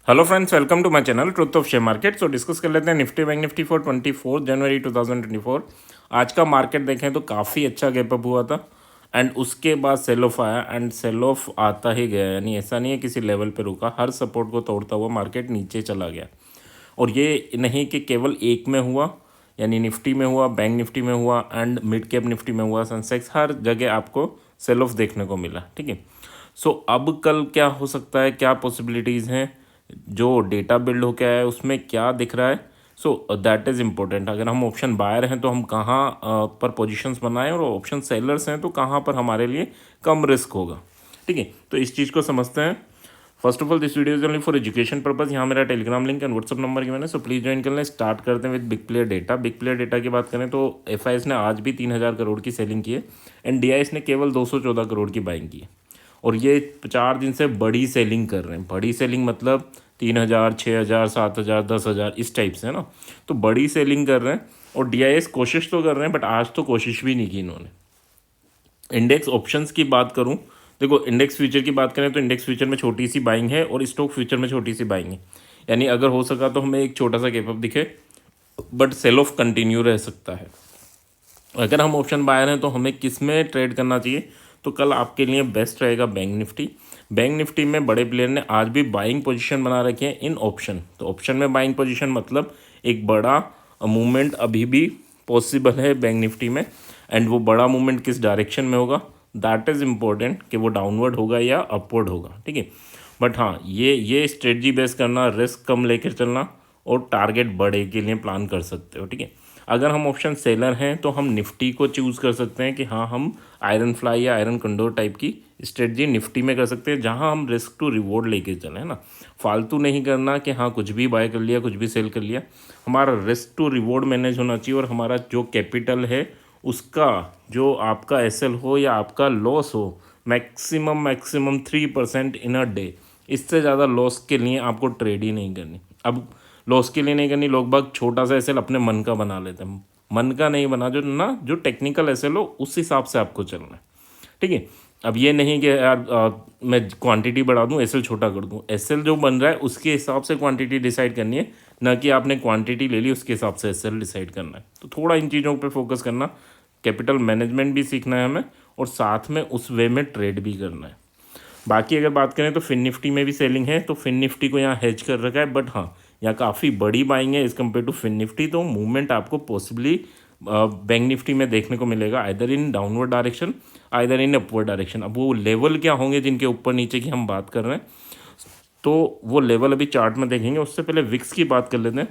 Hello friends, welcome to my channel truth of share market. So discuss कर लेते हैं Nifty bank Nifty for 24 जनवरी 2024। आज का मार्केट देखें तो काफ़ी अच्छा गैप अप हुआ था एंड उसके बाद सेल ऑफ आया एंड सेल ऑफ आता ही गया, यानी ऐसा नहीं है किसी लेवल पे रुका, हर सपोर्ट को तोड़ता हुआ मार्केट नीचे चला गया। और ये नहीं कि केवल एक में हुआ, यानी निफ्टी में हुआ, बैंक निफ्टी में हुआ एंड मिड कैप निफ्टी में हुआ, सेंसेक्स, हर जगह आपको सेल ऑफ देखने को मिला। ठीक है। सो अब कल क्या हो सकता है, क्या पॉसिबिलिटीज़ हैं, जो डेटा बिल्ड होकर आया है उसमें क्या दिख रहा है। So that is important. अगर हम ऑप्शन बायर हैं तो हम कहाँ पर पोजीशंस बनाएं, और ऑप्शन सेलर्स हैं तो कहाँ पर हमारे लिए कम रिस्क होगा। ठीक है, तो इस चीज़ को समझते हैं। First of all this video is only for education purpose. यहाँ मेरा Telegram link and WhatsApp number given है, सो प्लीज़ ज्वाइन कर लें। स्टार्ट करते हैं with big player data. Big player data की बात करें तो एफ ने आज भी 3000 करोड़ की सेलिंग की है एंड डी ने केवल 214 करोड़ की बाइंग की है। और ये 4 दिन से बड़ी सेलिंग कर रहे हैं। बड़ी सेलिंग मतलब 3000, 6000, 7000, 10,000 इस टाइप से है ना। तो बड़ी सेलिंग कर रहे हैं और डी कोशिश तो कर रहे हैं, बट आज तो कोशिश भी नहीं की इन्होंने। इंडेक्स ऑप्शंस की बात करूं, देखो इंडेक्स फ्यूचर की बात करें तो इंडेक्स फ्यूचर में छोटी सी बाइंग है और स्टॉक फ्यूचर में छोटी सी बाइंग है। यानी अगर हो सका तो हमें एक छोटा सा गैप अप दिखे, बट सेल ऑफ कंटिन्यू रह सकता है। अगर हम ऑप्शन बायर हैं तो हमें किस में ट्रेड करना चाहिए, तो कल आपके लिए बेस्ट रहेगा बैंक निफ्टी। बैंक निफ्टी में बड़े प्लेयर ने आज भी बाइंग पोजीशन बना रखी है इन ऑप्शन। तो ऑप्शन में बाइंग पोजीशन मतलब एक बड़ा मूवमेंट अभी भी पॉसिबल है बैंक निफ्टी में। एंड वो बड़ा मूवमेंट किस डायरेक्शन में होगा, दैट इज़ इम्पोर्टेंट, कि वो डाउनवर्ड होगा या अपवर्ड होगा। ठीक है, बट हाँ, ये स्ट्रेटजी बेस करना, रिस्क कम लेकर चलना और टारगेट बड़े के लिए प्लान कर सकते हो। ठीक है, अगर हम ऑप्शन सेलर हैं तो हम निफ्टी को चूज़ कर सकते हैं कि हाँ, हम आयरन फ्लाई या आयरन कंडोर टाइप की स्ट्रेटजी निफ्टी में कर सकते हैं, जहाँ हम रिस्क टू रिवॉर्ड लेके चलें, है ना। फालतू नहीं करना कि हाँ कुछ भी बाय कर लिया, कुछ भी सेल कर लिया। हमारा रिस्क टू रिवॉर्ड मैनेज होना चाहिए, और हमारा जो कैपिटल है उसका, जो आपका एसएल हो या आपका लॉस हो, मैक्सिमम 3% इन अ डे। इससे ज़्यादा लॉस के लिए आपको ट्रेड ही नहीं करनी। अब लॉस के लिए नहीं करनी, लोग बाग छोटा सा एसएल अपने मन का बना लेते हैं। मन का नहीं बना, जो टेक्निकल एसएल हो उस हिसाब से आपको चलना है। ठीक है, अब ये नहीं कि यार मैं क्वांटिटी बढ़ा दूं, एसएल छोटा कर दूं। एसएल जो बन रहा है उसके हिसाब से क्वांटिटी डिसाइड करनी है, ना कि आपने क्वांटिटी ले ली उसके हिसाब से एसएल डिसाइड करना है। तो थोड़ा इन चीज़ों पर फोकस करना, कैपिटल मैनेजमेंट भी सीखना है हमें, और साथ में उस वे में ट्रेड भी करना है। बाकी अगर बात करें तो फिन निफ्टी में भी सेलिंग है, तो फिन निफ्टी को यहाँ हेज कर रखा है, बट हाँ यहाँ काफ़ी बड़ी बाइंग है as compare to fin Nifty. तो मूवमेंट आपको पॉसिबली बैंक निफ्टी में देखने को मिलेगा, either in downward direction, either in upward direction. अब वो लेवल क्या होंगे जिनके ऊपर नीचे की हम बात कर रहे हैं, तो वो लेवल अभी चार्ट में देखेंगे। उससे पहले विक्स की बात कर लेते हैं।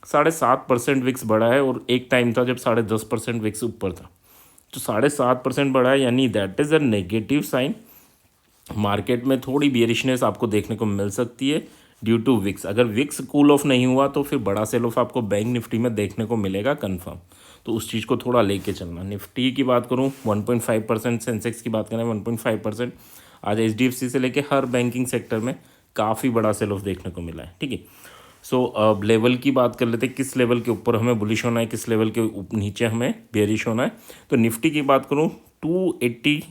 7.5% विक्स बढ़ा है, और एक टाइम था जब 10.5% विक्स ऊपर था। तो 7.5% बढ़ा है, यानी that is a negative sign. Market में थोड़ी बियरिशनेस आपको देखने को मिल सकती है ड्यू टू विक्स। अगर विक्स कूल ऑफ नहीं हुआ तो फिर बड़ा सेल ऑफ आपको बैंक निफ्टी में देखने को मिलेगा कंफर्म। तो उस चीज़ को थोड़ा लेके चलना। निफ्टी की बात करूँ 1.5%, सेंसेक्स की बात करें 1.5%। आज HDFC से लेके हर बैंकिंग सेक्टर में काफ़ी बड़ा सेल ऑफ देखने को मिला है। ठीक है, सो अब लेवल की बात कर लेते हैं, किस लेवल के ऊपर हमें बुलिश होना है, किस लेवल के नीचे हमें बेरिश होना है। तो निफ्टी की बात करूँ 283,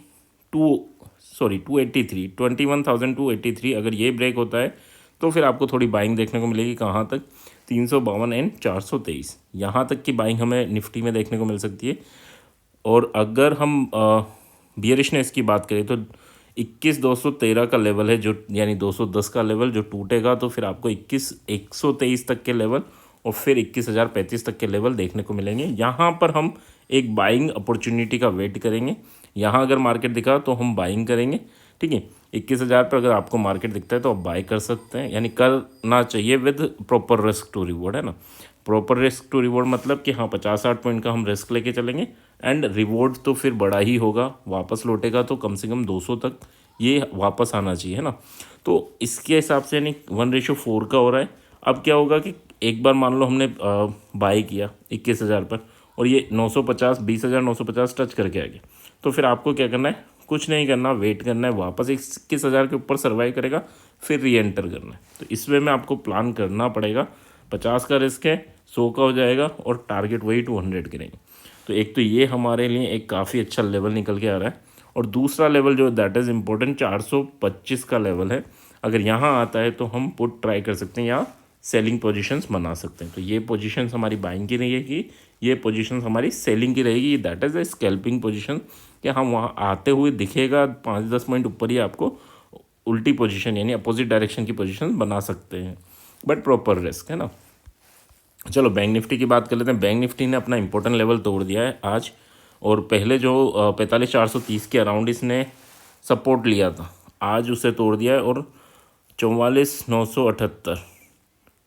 21,283, अगर ये ब्रेक होता है तो फिर आपको थोड़ी बाइंग देखने को मिलेगी। कहाँ तक, 352 एंड 423, यहाँ तक की बाइंग हमें निफ्टी में देखने को मिल सकती है। और अगर हम बियरिशनेस की बात करें तो 21,213 का लेवल है, जो यानी 210 का लेवल जो टूटेगा तो फिर आपको 21,123 तक के लेवल, और फिर 21,035 तक के लेवल देखने को मिलेंगे। यहाँ पर हम एक बाइंग अपॉर्चुनिटी का वेट करेंगे। यहाँ अगर मार्केट दिखा तो हम बाइंग करेंगे। ठीक है, 21,000 पर अगर आपको मार्केट दिखता है तो आप बाय कर सकते हैं, यानी करना चाहिए with proper risk to reward, है ना। प्रॉपर रिस्क टू रिवॉर्ड मतलब कि हाँ 50-60 पॉइंट का हम रिस्क लेके चलेंगे एंड रिवॉर्ड तो फिर बड़ा ही होगा, वापस लौटेगा तो कम से कम 200 तक ये वापस आना चाहिए, है ना। तो इसके हिसाब से यानी 1:4 का हो रहा है। अब क्या होगा कि एक बार मान लो हमने बाई किया 21,000 पर, और ये 950, 20,950 टच करके आ गया, तो फिर आपको क्या करना है, कुछ नहीं करना, वेट करना है, वापस 21,000 के ऊपर सर्वाइव करेगा, फिर री एंटर करना है। तो इस वे में आपको प्लान करना पड़ेगा। 50 का रिस्क है, 100 का हो जाएगा, और टारगेट वही 200 करेंगे। तो एक तो ये हमारे लिए एक काफ़ी अच्छा लेवल निकल के आ रहा है, और दूसरा लेवल जो दैट इज़ इम्पोर्टेंट 425 का लेवल है। अगर यहाँ आता है तो हम पुट ट्राई कर सकते हैं या सेलिंग पोजीशंस बना सकते हैं। तो ये पोजीशंस हमारी बाइंग की रहेगी, ये पोजीशंस हमारी सेलिंग की रहेगी। That is a scalping position, कि हम वहाँ आते हुए दिखेगा 5-10 पॉइंट ऊपर ही आपको उल्टी पोजीशन यानी अपोजिट डायरेक्शन की पोजीशन बना सकते हैं, बट प्रॉपर रिस्क है ना। चलो बैंक निफ्टी की बात कर लेते हैं। बैंक निफ्टी ने अपना इंपॉर्टेंट लेवल तोड़ दिया है आज, और पहले जो 45,430 के अराउंड इसने सपोर्ट लिया था, आज उसे तोड़ दिया है और 44,978,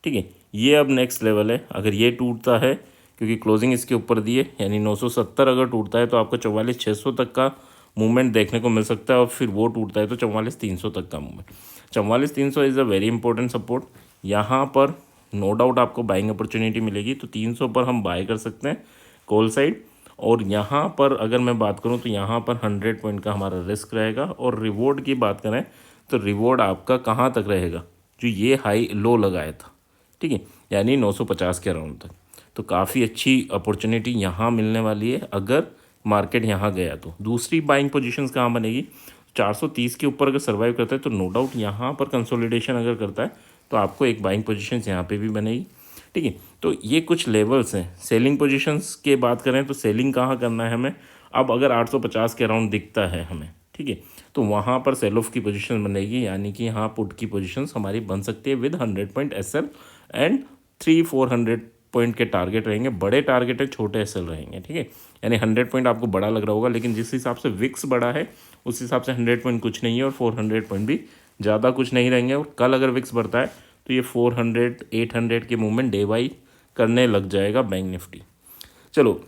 ठीक है। ये अब नेक्स्ट लेवल है। अगर ये टूटता है, क्योंकि क्लोजिंग इसके ऊपर दी है, यानी 970 अगर टूटता है तो आपको 44,600 तक का मूवमेंट देखने को मिल सकता है, और फिर वो टूटता है तो 44,300 तक का movement. 44,300 is a very important support. यहाँ पर नो डाउट आपको बाइंग अपॉर्चुनिटी मिलेगी, तो 300 पर हम बाय कर सकते हैं कॉल साइड। और यहाँ पर अगर मैं बात करूँ तो यहाँ पर 100 पॉइंट का हमारा रिस्क रहेगा। और रिवॉर्ड की बात करें तो रिवॉर्ड आपका कहाँ तक रहेगा, जो ये हाई लो लगाया था, ठीक है, यानी 950 के अराउंड तक। तो काफ़ी अच्छी अपॉर्चुनिटी यहाँ मिलने वाली है अगर मार्केट यहाँ गया तो। दूसरी बाइंग पोजीशंस कहाँ बनेगी, 430 के ऊपर अगर सर्वाइव करता है तो नो डाउट यहाँ पर कंसोलिडेशन अगर करता है तो आपको एक बाइंग पोजीशंस यहाँ पे भी बनेगी, ठीक है। तो ये कुछ लेवल्स हैं। सेलिंग पोजीशंस के बात करें तो सेलिंग कहाँ करना है हमें, अब अगर 850 के अराउंड दिखता है हमें, ठीक है, तो वहाँ पर सेल ऑफ की पोजीशन बनेगी, यानी कि यहाँ पुट की पोजीशंस हमारी बन सकती है with 100 point SL and 300-400 point के टारगेट रहेंगे। बड़े टारगेट है, छोटे एसएल रहेंगे, ठीक है। यानी 100 पॉइंट आपको बड़ा लग रहा होगा, लेकिन जिस हिसाब से विक्स बड़ा है उस हिसाब से 100 पॉइंट कुछ नहीं है, और 400 पॉइंट भी ज़्यादा कुछ नहीं रहेंगे। और कल अगर विक्स बढ़ता है तो ये 400-800 के मूवमेंट डे बाई करने लग जाएगा बैंक निफ्टी। चलो,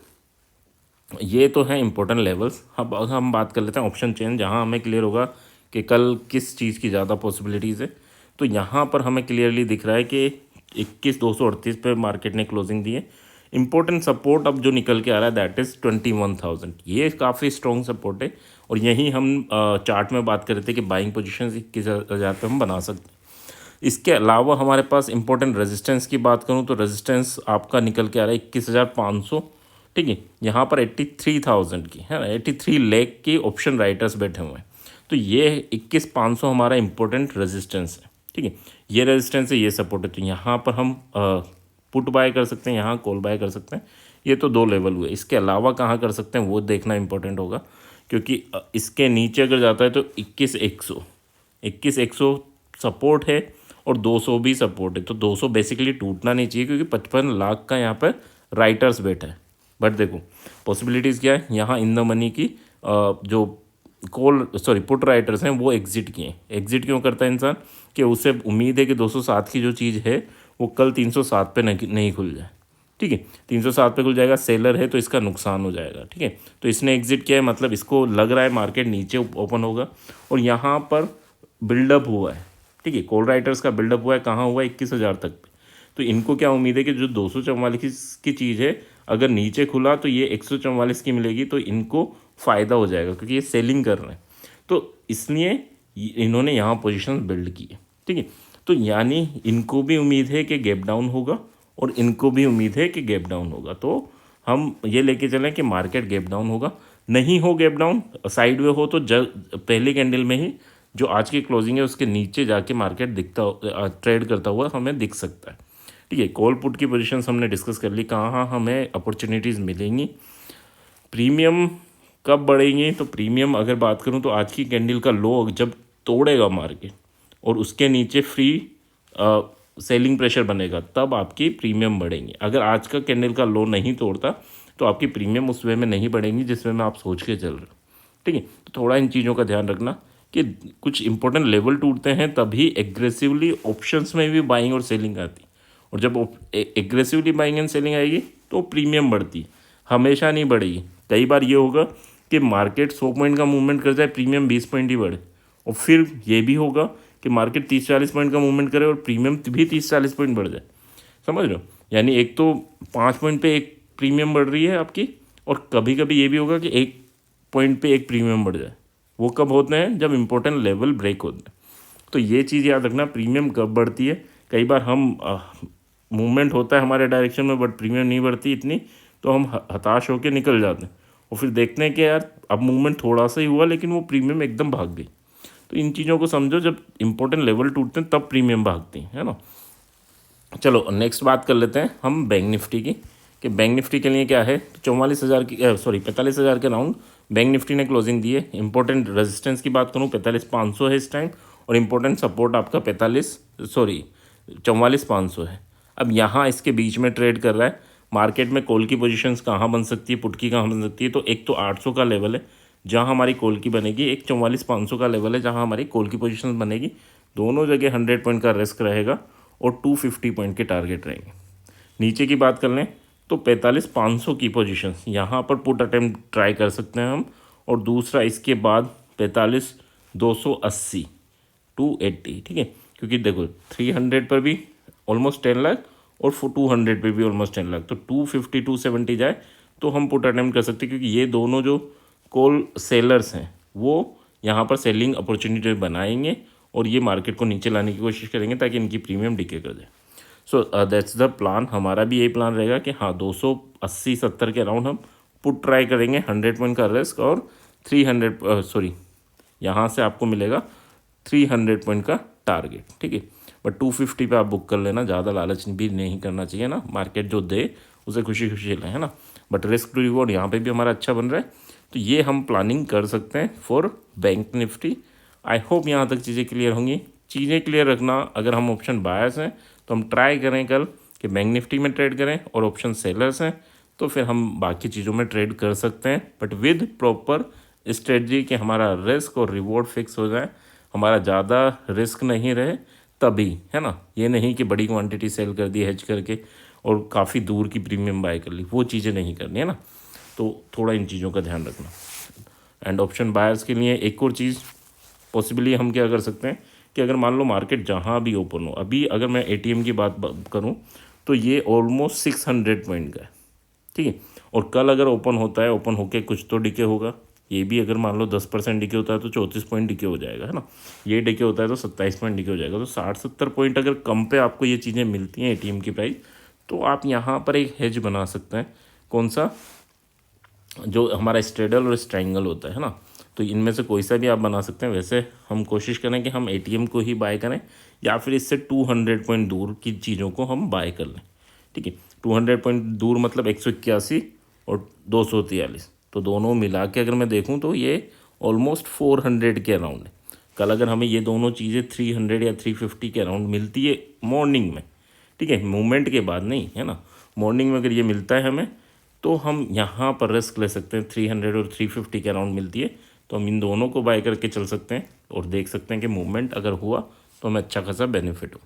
ये तो है इंपॉर्टेंट लेवल्स। अब हम बात कर लेते हैं ऑप्शन चेन, जहाँ हमें क्लियर होगा कि कल किस चीज़ की ज़्यादा पॉसिबिलिटीज़ है। तो यहाँ पर हमें क्लियरली दिख रहा है कि 21,238 पे मार्केट ने क्लोजिंग दी है। इंपॉर्टेंट सपोर्ट अब जो निकल के आ रहा है दैट इज़ 21,000। ये काफ़ी स्ट्रॉन्ग सपोर्ट है, और यही हम चार्ट में बात कर रहे थे कि बाइंग पोजीशन 21,000 पे हम बना सकते हैं। इसके अलावा हमारे पास इंपॉर्टेंट रेजिस्टेंस की बात करूं तो रेजिस्टेंस आपका निकल के आ रहा है 21,500, ठीक है। यहाँ पर 83,000 की है ना, 83 लाख की ऑप्शन राइटर्स बैठे हुए हैं। तो ये 21,500 हमारा इंपॉर्टेंट रेजिस्टेंस है, ठीक है। ये रेजिस्टेंस है, ये सपोर्ट है। तो यहाँ पर हम पुट बाय कर सकते हैं, यहाँ कॉल बाय कर सकते हैं। ये तो 2 लेवल हुए। इसके अलावा कहाँ कर सकते हैं वो देखना इंपॉर्टेंट होगा, क्योंकि इसके नीचे अगर जाता है तो 21,100 सपोर्ट है, और 200 भी सपोर्ट है। तो 200 बेसिकली टूटना नहीं चाहिए, क्योंकि 55 लाख का यहाँ पर राइटर्स बैठा है। बट देखो पॉसिबिलिटीज़ क्या है, यहाँ इन द मनी की जो पुट राइटर्स हैं वो एग्जिट किए। एग्जिट क्यों करता है इंसान, कि उसे उम्मीद है कि 207 की जो चीज़ है वो कल 307 पे नहीं खुल जाए, ठीक है। 307 पे खुल जाएगा, सेलर है तो इसका नुकसान हो जाएगा, ठीक है। तो इसने एग्जिट किया है, मतलब इसको लग रहा है मार्केट नीचे ओपन होगा, और यहाँ पर बिल्डअप हुआ है, ठीक है। कॉल राइटर्स का बिल्डअप हुआ है, कहाँ हुआ है, 21,000 तक पे। तो इनको क्या उम्मीद है कि जो 244 की चीज़ है अगर नीचे खुला तो ये 144 की मिलेगी, तो इनको फ़ायदा हो जाएगा, क्योंकि ये सेलिंग कर रहे हैं। तो इसलिए इन्होंने यहाँ पोजीशन बिल्ड की है, ठीक है। तो यानी इनको भी उम्मीद है कि गैप डाउन होगा, और इनको भी उम्मीद है कि गैप डाउन होगा। तो हम ये लेके चलें कि मार्केट गैप डाउन होगा। नहीं हो गैप डाउन, साइड वे हो, तो पहले कैंडल में ही जो आज की क्लोजिंग है उसके नीचे जाके मार्केट ट्रेड करता हुआ हमें दिख सकता है, ठीक है। कॉल पुट की पोजीशंस हमने डिस्कस कर ली, कहाँ हमें अपॉर्चुनिटीज़ मिलेंगी। प्रीमियम कब बढ़ेंगे, तो प्रीमियम अगर बात करूँ तो आज की कैंडल का लो जब तोड़ेगा मार्केट और उसके नीचे फ्री सेलिंग प्रेशर बनेगा, तब आपकी प्रीमियम बढ़ेंगी। अगर आज का कैंडल का लो नहीं तोड़ता तो आपकी प्रीमियम उस वे में नहीं बढ़ेंगी जिस वे में आप सोच के चल रहे हो, ठीक है। तो थोड़ा इन चीज़ों का ध्यान रखना कि कुछ इंपॉर्टेंट लेवल टूटते हैं तभी एग्रेसिवली ऑप्शंस में भी बाइंग और सेलिंग आती है, और जब एग्रेसिवली बाइंग एंड सेलिंग आएगी तो प्रीमियम बढ़ती, हमेशा नहीं बढ़ेगी। कई बार ये होगा कि मार्केट 100 पॉइंट का मूवमेंट कर जाए, प्रीमियम 20 पॉइंट ही बढ़े, और फिर ये भी होगा कि मार्केट 30-40 पॉइंट का मूवमेंट करे और प्रीमियम भी 30-40 पॉइंट बढ़ जाए। समझ रहे हो, यानी एक तो 5 पॉइंट पे एक प्रीमियम बढ़ रही है आपकी, और कभी कभी ये भी होगा कि 1 पॉइंट पे एक प्रीमियम बढ़ जाए। वो कब होते हैं, जब इंपॉर्टेंट लेवल ब्रेक होते हैं। तो ये चीज़ याद रखना, प्रीमियम कब बढ़ती है। कई बार हम मूवमेंट होता है हमारे डायरेक्शन में बट प्रीमियम नहीं बढ़ती इतनी, तो हम हताश होकर निकल जाते हैं, और फिर देखते हैं कि यार अब मूवमेंट थोड़ा सा ही हुआ लेकिन वो प्रीमियम एकदम भाग गई। तो इन चीज़ों को समझो, जब इंपॉर्टेंट लेवल टूटते हैं तब प्रीमियम भागती है ना। चलो नेक्स्ट बात कर लेते हैं हम बैंक निफ्टी की, कि बैंक निफ्टी के लिए क्या है। 44,000 की 45,000 के राउंड बैंक निफ्टी ने क्लोजिंग दी है। इंपॉर्टेंट रेजिस्टेंस की बात करूँ 45,500 है इस टाइम, और इम्पोर्टेंट सपोर्ट आपका 44,500 है। अब यहाँ इसके बीच में ट्रेड कर रहा है। मार्केट में कॉल की पोजीशंस कहाँ बन सकती है, पुट की कहाँ बन सकती है, तो एक तो 800 का लेवल है जहाँ हमारी कॉल की बनेगी, एक 44,500 का लेवल है जहाँ हमारी कॉल की पोजीशंस बनेगी। दोनों जगह 100 पॉइंट का रिस्क रहेगा और 250 पॉइंट के टारगेट रहेंगे। नीचे की बात कर लें तो 45,500 की पोजीशंस यहाँ पर पुट अटेम्प्ट ट्राई कर सकते हैं हम, और दूसरा इसके बाद 45,280 280, ठीक है। क्योंकि देखो 300 पर भी ऑलमोस्ट 10 लाख और 200 पे भी ऑलमोस्ट 10 लाख, तो 250 270 जाए तो हम पुट अटेम्प्ट कर सकते हैं, क्योंकि ये दोनों जो कॉल सेलर्स हैं वो यहाँ पर सेलिंग अपॉर्चुनिटी बनाएंगे और ये मार्केट को नीचे लाने की कोशिश करेंगे ताकि इनकी प्रीमियम डिके कर दे। So that's the plan. हमारा भी यही प्लान रहेगा कि हाँ 280-70 के अराउंड हम पुट ट्राई करेंगे, 100 पॉइंट का रिस्क, और 300 यहाँ से आपको मिलेगा 300 पॉइंट का टारगेट, ठीक है। बट 250 पे आप बुक कर लेना, ज़्यादा लालच भी नहीं करना चाहिए ना, मार्केट जो दे उसे खुशी खुशी लें, है ना। बट रिस्क टू रिवॉर्ड यहाँ पे भी हमारा अच्छा बन रहा है, तो ये हम प्लानिंग कर सकते हैं for bank Nifty. I hope यहाँ तक चीज़ें क्लियर होंगी। चीज़ें क्लियर रखना, अगर हम ऑप्शन बायर्स हैं तो हम ट्राई करें कल कि बैंक निफ्टी में ट्रेड करें, और ऑप्शन सेलर्स हैं तो फिर हम बाकी चीज़ों में ट्रेड कर सकते हैं, बट विद प्रॉपर स्ट्रेटजी कि हमारा रिस्क और रिवॉर्ड फिक्स हो जाए, हमारा ज़्यादा रिस्क नहीं रहे तभी, है ना। ये नहीं कि बड़ी क्वांटिटी सेल कर दी हेज करके और काफ़ी दूर की प्रीमियम बाय कर ली, वो चीज़ें नहीं करनी है ना। तो थोड़ा इन चीज़ों का ध्यान रखना। एंड ऑप्शन बायर्स के लिए एक और चीज़ पॉसिबली हम क्या कर सकते हैं कि अगर मान लो मार्केट जहाँ भी ओपन हो, अभी अगर मैं एटीएम की बात करूँ तो ये ऑलमोस्ट 600 पॉइंट का है, ठीक है। और कल अगर ओपन होता है, ओपन होके कुछ तो डिके होगा, ये भी अगर मान लो 10% डिके होता है तो 34 पॉइंट डिके हो जाएगा, है ना। ये डिके होता है तो 27 पॉइंट डिके हो जाएगा, तो 60-70 पॉइंट अगर कम पे आपको ये चीज़ें मिलती हैं एटीएम की प्राइस, तो आप यहाँ पर एक हेज बना सकते हैं। कौन सा, जो हमारा स्ट्रेडल और स्ट्रैंगल होता है ना, तो इनमें से कोई सा भी आप बना सकते हैं। वैसे हम कोशिश करें कि हम एटीएम को ही बाय करें, या फिर इससे 200 पॉइंट दूर की चीज़ों को हम बाय कर लें, ठीक है। 200 पॉइंट दूर मतलब 181 और 243, तो दोनों मिला के अगर मैं देखूं तो ये ऑलमोस्ट 400 के अराउंड है। कल अगर हमें ये दोनों चीज़ें 300 या 350 के अराउंड मिलती है मॉर्निंग में, ठीक है, मूवमेंट के बाद नहीं, है ना, मॉर्निंग में अगर ये मिलता है हमें, तो हम यहाँ पर रिस्क ले सकते हैं। 300 और 350 के अराउंड मिलती है तो हम इन दोनों को बाय करके चल सकते हैं और देख सकते हैं कि मूवमेंट अगर हुआ तो हमें अच्छा खासा बेनिफिट हो।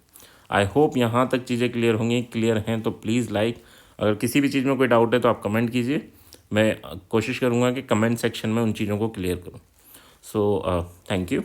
आई होप यहाँ तक चीज़ें क्लियर होंगी। क्लियर हैं तो प्लीज़ लाइक, अगर किसी भी चीज़ में कोई डाउट है तो आप कमेंट कीजिए, मैं कोशिश करूँगा कि कमेंट सेक्शन में उन चीज़ों को क्लियर करूँ। So thank you.